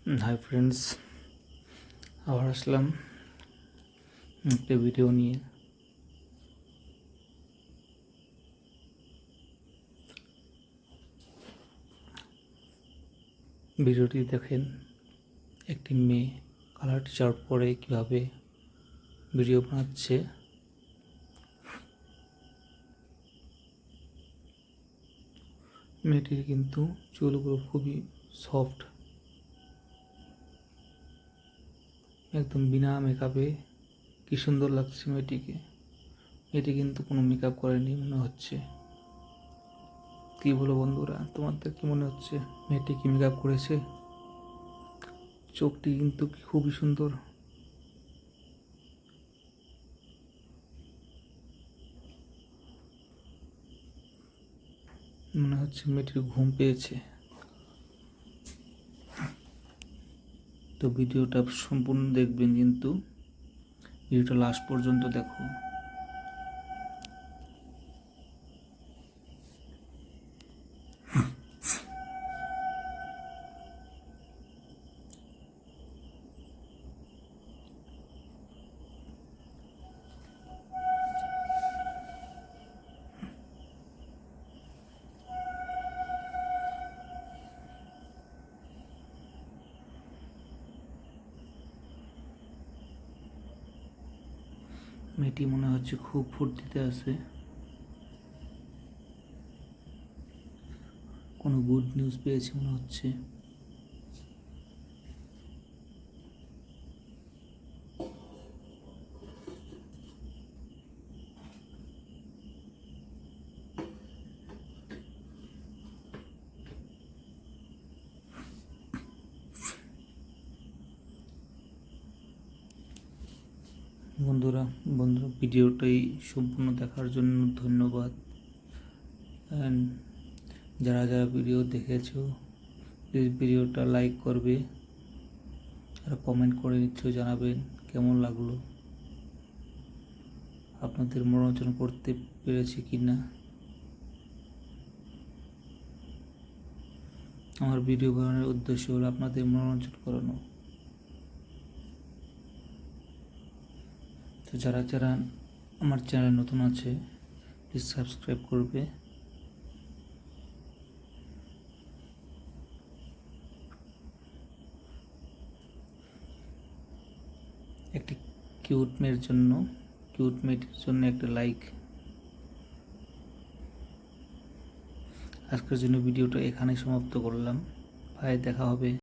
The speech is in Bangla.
হাই ফ্রেন্ডস, আবার আসলাম একটা ভিডিও নিয়ে। ভিডিওটি দেখেন, একটি মেয়ে কালার টি শার্ট পরে কীভাবে ভিডিও বানাচ্ছে। মেয়েটির কিন্তু চুলগুলো খুবই সফট, একদম বিনা মেকআপে কি সুন্দর লাগছে মেয়েটিকে। এটি কিন্তু কোনো মেকআপ করেনি মনে হচ্ছে। কি বলো বন্ধুরা, তোমাদের কি মনে হচ্ছে মেয়েটি কি মেকআপ করেছে? চোখটি কিন্তু খুবই সুন্দর। মনে হচ্ছে মেয়েটির ঘুম পেয়েছে। তো ভিডিওটা সম্পূর্ণ দেখবেন, কিন্তু ভিডিওটা লাস্ট পর্যন্ত দেখো। মেয়েটি মনে হচ্ছে খুব ফুর্তিতে আছে, কোনো গুড নিউজ পেয়েছে মনে হচ্ছে। বন্ধুরা ভিডিওটাই সম্পূর্ণ দেখার জন্য ধন্যবাদ। যারা যারা ভিডিও দেখেছো, প্লিজ ভিডিওটা লাইক করবে আর কমেন্ট করে নিশ্চয়ই জানাবেন কেমন লাগলো, আপনাদের মনোরঞ্জন করতে পেরেছি কি না। আমার ভিডিও বানানোর উদ্দেশ্য হলো আপনাদের মনোরঞ্জন করানো। তো যারা যারা আমার চ্যানেল নতুন আছে, প্লিজ সাবস্ক্রাইব করবে। একটি কিউট মেয়েটির জন্য একটা লাইক। আজকের জন্য ভিডিওটা এখানেই সমাপ্ত করলাম। ভাই, দেখা হবে।